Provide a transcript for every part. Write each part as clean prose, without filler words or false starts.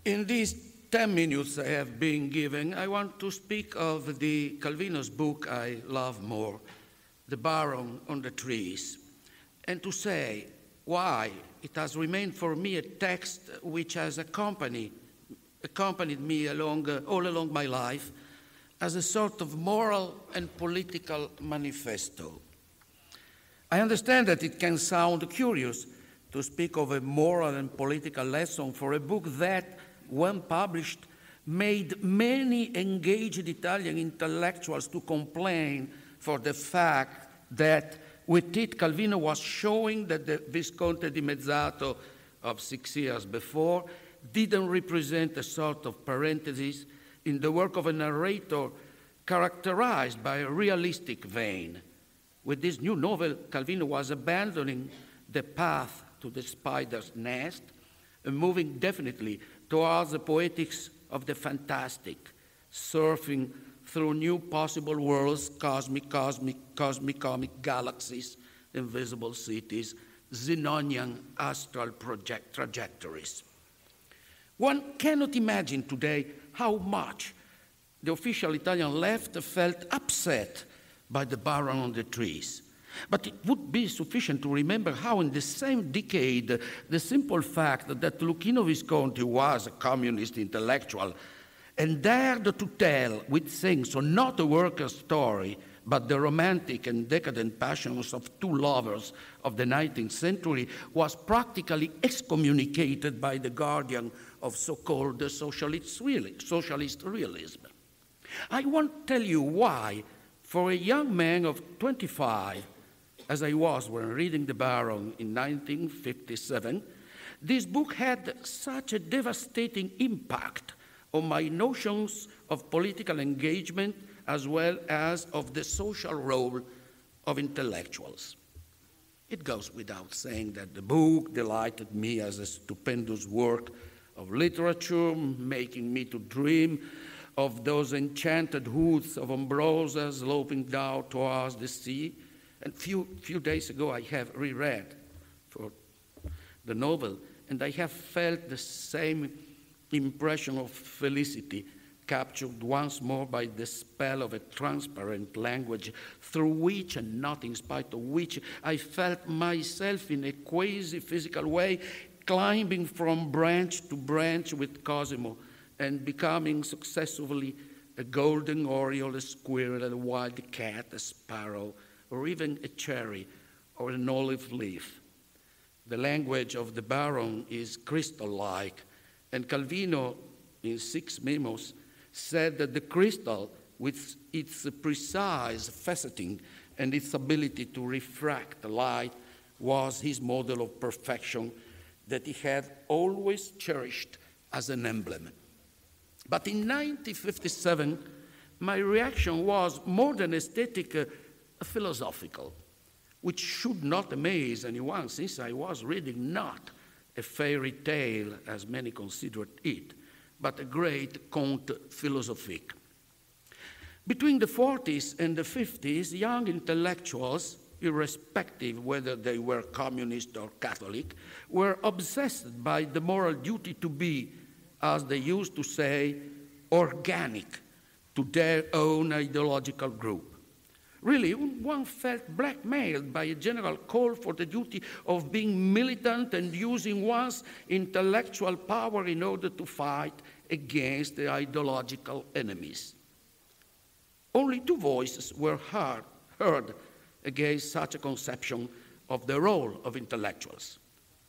In these 10 minutes I have been given, I want to speak of the Calvino's book I love more, The Baron on the Trees, and to say why it has remained for me a text which has accompanied me all along my life as a sort of moral and political manifesto. I understand that it can sound curious to speak of a moral and political lesson for a book that, when published, made many engaged Italian intellectuals to complain for the fact that with it Calvino was showing that the Visconte di Mezzato of 6 years before didn't represent a sort of parenthesis in the work of a narrator characterized by a realistic vein. With this new novel, Calvino was abandoning the path to the spider's nest and moving definitely towards the poetics of the fantastic, surfing through new possible worlds, cosmic galaxies, invisible cities, Zenonian astral trajectories. One cannot imagine today how much the official Italian left felt upset by The Baron on the Trees. But it would be sufficient to remember how in the same decade, the simple fact that Luchino Visconti was a communist intellectual and dared to tell with things, so not a worker story, but the romantic and decadent passions of two lovers of the 19th century, was practically excommunicated by the guardian of so-called socialist realism. I won't tell you why, for a young man of 25, as I was when reading The Baron in 1957, this book had such a devastating impact on my notions of political engagement as well as of the social role of intellectuals. It goes without saying that the book delighted me as a stupendous work of literature, making me to dream of those enchanted woods of Ambrosia sloping down towards the sea. And few days ago I have reread for the novel, and I have felt the same impression of felicity captured once more by the spell of a transparent language through which, and not in spite of which, I felt myself in a quasi-physical way climbing from branch to branch with Cosimo and becoming successively a golden oriole, a squirrel, a wild cat, a sparrow, or even a cherry or an olive leaf. The language of the Baron is crystal-like, and Calvino, in 6 memos, said that the crystal, with its precise faceting and its ability to refract light, was his model of perfection that he had always cherished as an emblem. But in 1957, my reaction was more than aesthetic, philosophical, which should not amaze anyone, since I was reading not a fairy tale, as many considered it, but a great conte philosophique. Between the 40s and the 50s, young intellectuals, irrespective whether they were communist or Catholic, were obsessed by the moral duty to be, as they used to say, organic to their own ideological group. Really, one felt blackmailed by a general call for the duty of being militant and using one's intellectual power in order to fight against the ideological enemies. Only 2 voices were heard against such a conception of the role of intellectuals.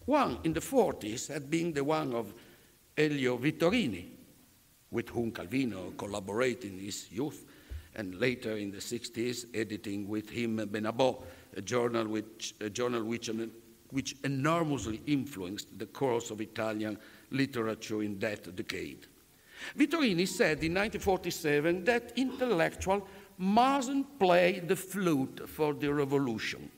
One in the 40s had been the one of Elio Vittorini, with whom Calvino collaborated in his youth, and later in the 60s, editing with him Benabò, a journal which enormously influenced the course of Italian literature in that decade. Vittorini said in 1947 that intellectuals mustn't play the flute for the revolution.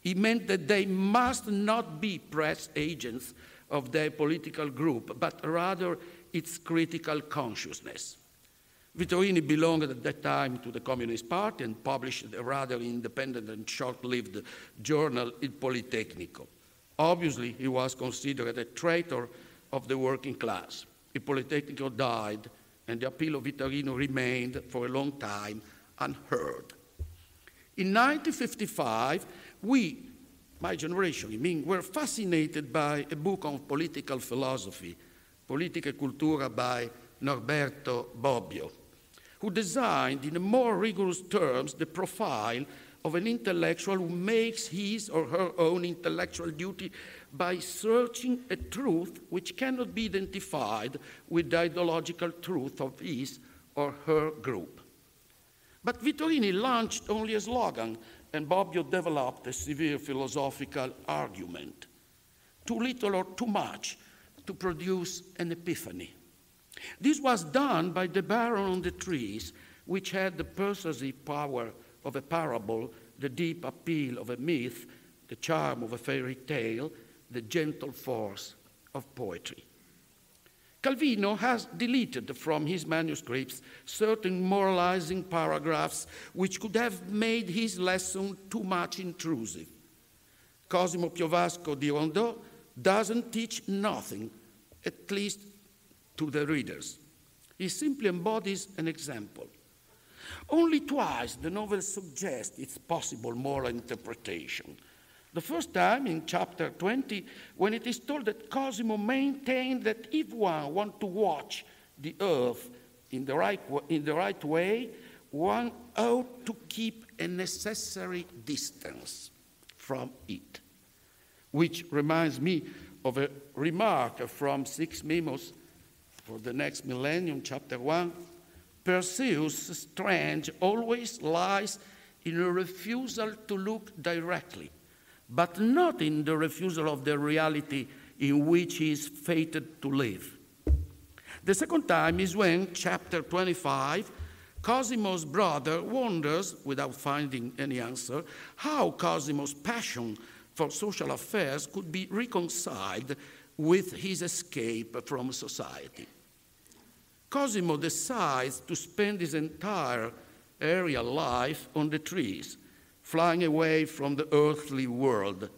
He meant that they must not be press agents of their political group, but rather its critical consciousness. Vittorini belonged at that time to the Communist Party and published a rather independent and short-lived journal, Il Politecnico. Obviously, he was considered a traitor of the working class. Il Politecnico died, and the appeal of Vittorino remained for a long time unheard. In 1955, we, my generation, I mean, were fascinated by a book on political philosophy, Politica e Cultura by Norberto Bobbio, who designed in more rigorous terms the profile of an intellectual who makes his or her own intellectual duty by searching a truth which cannot be identified with the ideological truth of his or her group. But Vittorini launched only a slogan, and Bobbio developed a severe philosophical argument. Too little or too much to produce an epiphany. This was done by the Baron on the Trees, which had the persuasive power of a parable, the deep appeal of a myth, the charm of a fairy tale, the gentle force of poetry. Calvino has deleted from his manuscripts certain moralizing paragraphs which could have made his lesson too much intrusive. Cosimo Piovasco di Rondeau doesn't teach nothing, at least to the readers. He simply embodies an example. Only twice the novel suggests its possible moral interpretation. The first time in chapter 20, when it is told that Cosimo maintained that if one wants to watch the earth in the right way, one ought to keep a necessary distance from it. Which reminds me of a remark from Six Memos for the next millennium, chapter 1. Perseus' strength always lies in a refusal to look directly, but not in the refusal of the reality in which he is fated to live. The second time is when, chapter 25, Cosimo's brother wonders, without finding any answer, how Cosimo's passion for social affairs could be reconciled with his escape from society. Cosimo decides to spend his entire aerial life on the trees, flying away from the earthly world.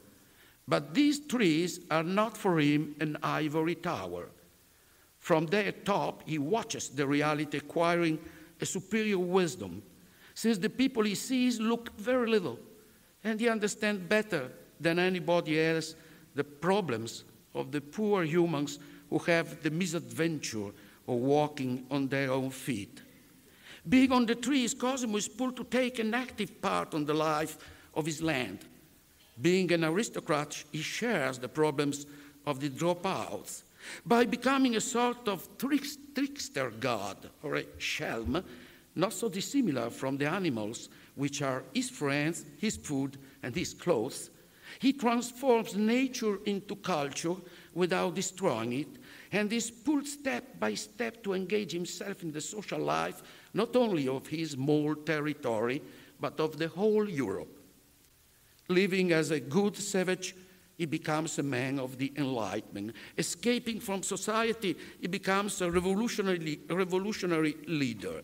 But these trees are not for him an ivory tower. From their top, he watches the reality acquiring a superior wisdom, since the people he sees look very little, and he understands better than anybody else the problems of the poor humans who have the misadventure of walking on their own feet. Being on the trees, Cosimo is pulled to take an active part on the life of his land. Being an aristocrat, he shares the problems of the dropouts. By becoming a sort of trickster god or a shelm, not so dissimilar from the animals, which are his friends, his food, and his clothes, he transforms nature into culture without destroying it, and is pulled step by step to engage himself in the social life, not only of his small territory, but of the whole Europe. Living as a good savage, he becomes a man of the Enlightenment. Escaping from society, he becomes a revolutionary leader,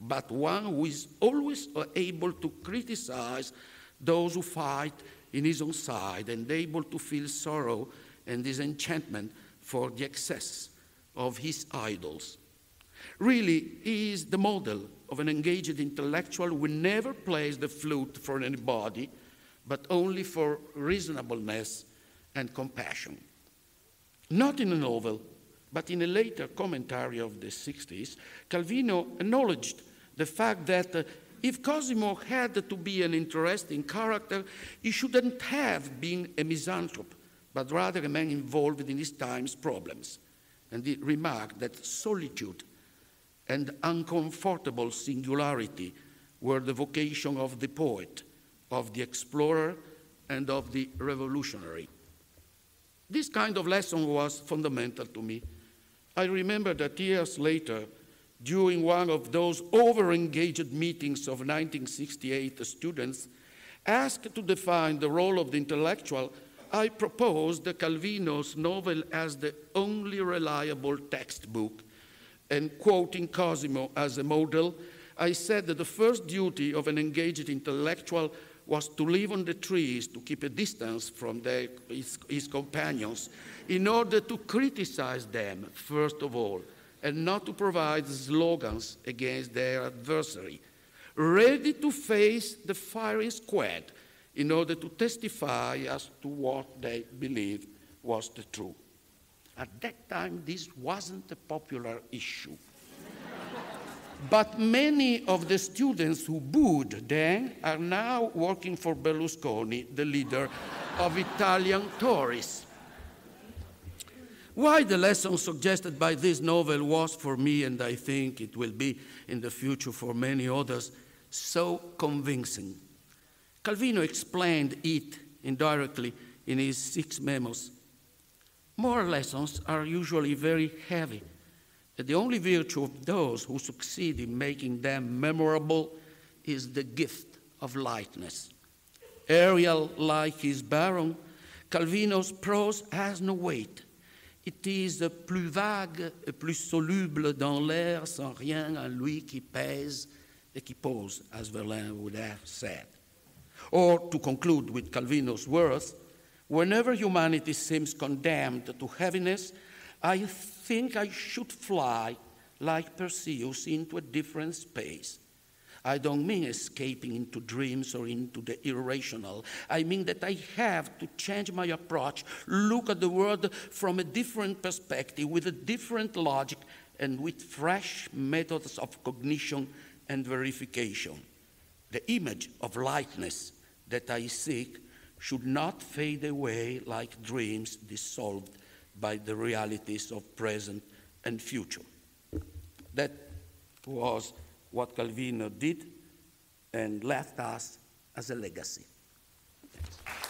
but one who is always able to criticize those who fight in his own side and able to feel sorrow and disenchantment for the excess of his idols. Really, he is the model of an engaged intellectual who never plays the flute for anybody, but only for reasonableness and compassion. Not in a novel, but in a later commentary of the 60s, Calvino acknowledged the fact that if Cosimo had to be an interesting character, he shouldn't have been a misanthrope, but rather a man involved in his time's problems. And he remarked that solitude and uncomfortable singularity were the vocation of the poet, of the explorer, and of the revolutionary. This kind of lesson was fundamental to me. I remember that years later, during one of those over-engaged meetings of 1968 students, asked to define the role of the intellectual, I proposed Calvino's novel as the only reliable textbook, and quoting Cosimo as a model, I said that the first duty of an engaged intellectual was to live on the trees, to keep a distance from his companions, in order to criticize them, first of all, and not to provide slogans against their adversary, ready to face the firing squad in order to testify as to what they believed was the truth. At that time, this wasn't a popular issue. But many of the students who booed then are now working for Berlusconi, the leader of Italian Tories. Why the lesson suggested by this novel was for me, and I think it will be in the future for many others, so convincing. Calvino explained it indirectly in his 6 memos. Moral lessons are usually very heavy. The only virtue of those who succeed in making them memorable is the gift of lightness. Aerial like his Baron, Calvino's prose has no weight. It is plus vague et plus soluble dans l'air sans rien en lui qui pèse et qui pose, as Verlaine would have said. Or, to conclude with Calvino's words, whenever humanity seems condemned to heaviness, I think I should fly like Perseus into a different space. I don't mean escaping into dreams or into the irrational. I mean that I have to change my approach, look at the world from a different perspective, with a different logic, and with fresh methods of cognition and verification. The image of lightness that I seek should not fade away like dreams dissolved by the realities of present and future. That was what Calvino did and left us as a legacy. Thanks.